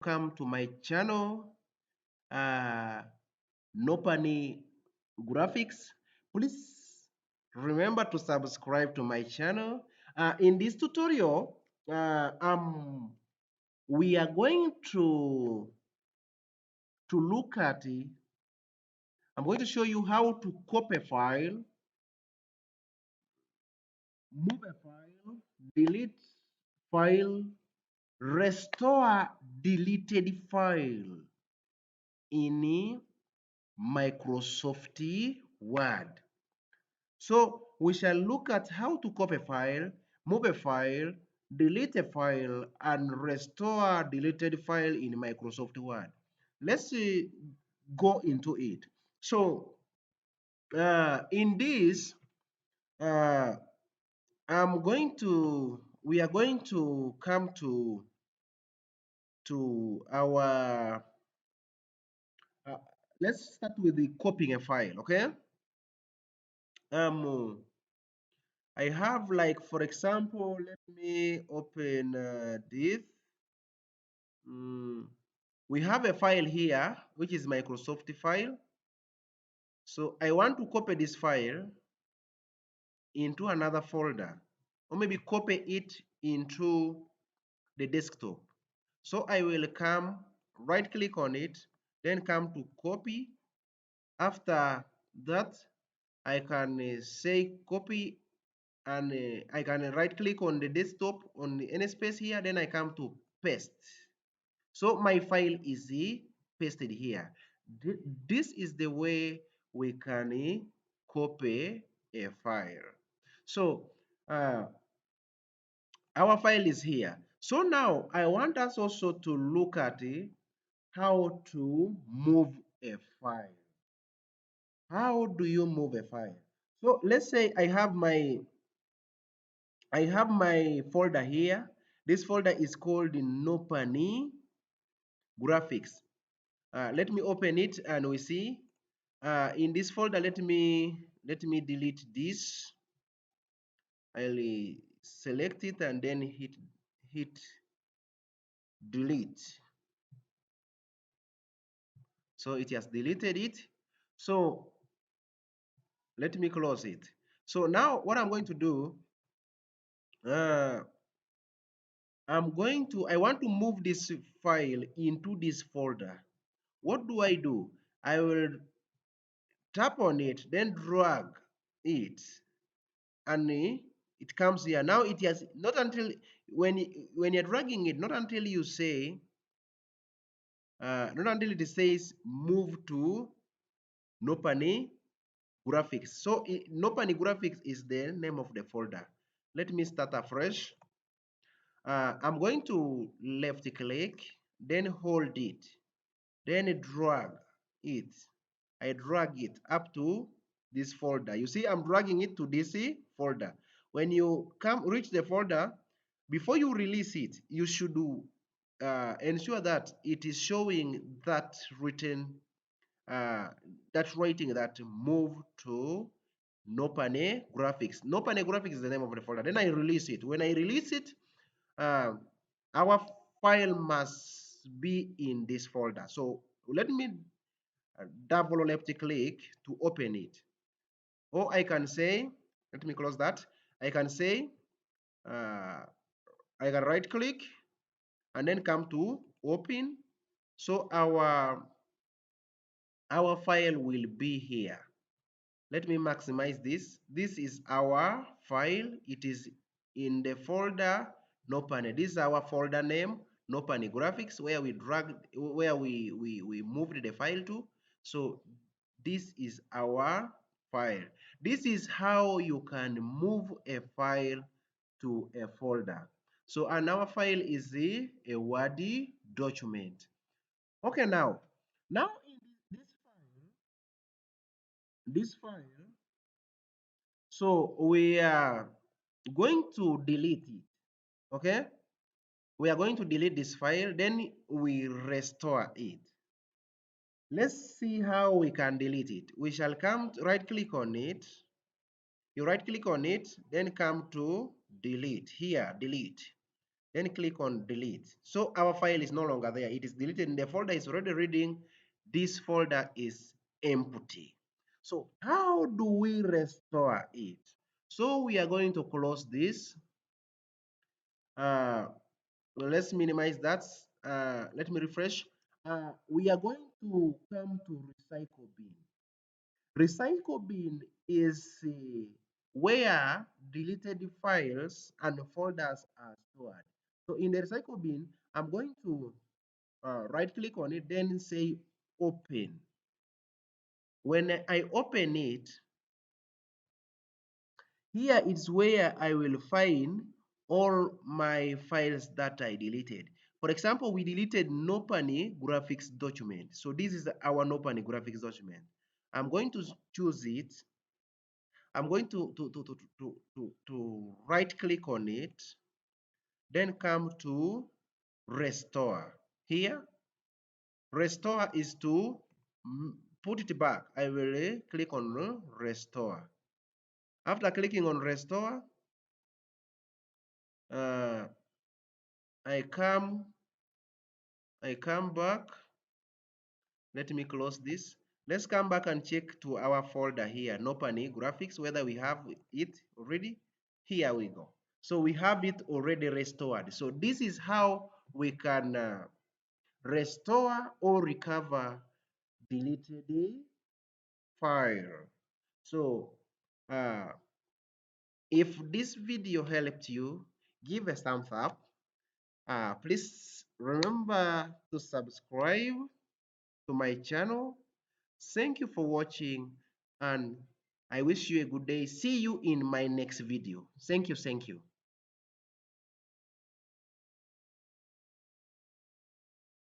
Welcome to my channel, uh, Nopani Graphics. Please remember to subscribe to my channel. In this tutorial, we are going to look at. I'm going to show you how to copy a file, move a file, delete file, restore deleted file in Microsoft Word. So we shall look at how to copy a file, move a file, delete a file, and restore deleted file in Microsoft Word. Let's go into it. So in this, uh, we are going to come to our, uh, let's start with the copying a file, okay? I have, like, for example, let me open this. Mm, we have a file here, which is Microsoft file. So I want to copy this file into another folder, or maybe copy it into the desktop. So I will come, right click on it, then come to copy. After that, I can say copy, and I can right click on the desktop on any space here, then I come to paste. So my file is pasted here. This is the way we can copy a file. So our file is here. So now I want us also to look at how to move a file. How do you move a file? So let's say I have my folder here. This folder is called Nopani Graphics. Let me open it and we see. In this folder, let me delete this. I'll select it and then hit delete. So it has deleted it. So let me close it. So now what I'm going to do, uh, I want to move this file into this folder. What do? I will tap on it, then drag it, and it comes here. Now it has not until when you're dragging it, not until you say, not until it says move to Nopani Graphics. So Nopani Graphics is the name of the folder. Let me start afresh. I'm going to left click, then hold it, then drag it. I drag it up to this folder. You see, I'm dragging it to this folder. When you reach the folder, before you release it, you should ensure that it is showing that written, that writing that move to Nopane Graphics. Nopane Graphics is the name of the folder. Then I release it. When I release it, uh, our file must be in this folder. So let me double left click to open it. Or I can say, let me close that. I can say, I can right click and then come to open. So our file will be here. Let me maximize this. This is our file. It is in the folder Nopani. This is our folder name, Nopani Graphics, where we moved the file to. So this is our file. This is how you can move a file to a folder. So and our file is a Word document. Okay, now in this file, so we are going to delete it. Okay, we are going to delete this file, then we restore it. Let's see how we can delete it. We shall come to right click on it. You right click on it, then come to delete. Here, delete. Then click on delete. So our file is no longer there. It is deleted and the folder is already reading. This folder is empty. So how do we restore it? So we are going to close this. Let's minimize that. Let me refresh. We are going to come to recycle bin. Recycle bin is where deleted files and folders are stored. So in the recycle bin, I'm going to right click on it, then say open. When I open it, here is where I will find all my files that I deleted. For example, we deleted Nopani graphics document. So this is our Nopani graphics document. I'm going to choose it. I'm going to right click on it, then come to restore. Here, restore is to put it back. I will click on restore. After clicking on restore, uh, I come back. Let me close this. Let's come back and check to our folder here, Nopani graphics, whether we have it already. Here we go. So we have it already restored. So this is how we can restore or recover deleted file. So if this video helped you, give a thumbs up. Please remember to subscribe to my channel. Thank you for watching and I wish you a good day. See you in my next video. Thank you. Thank you.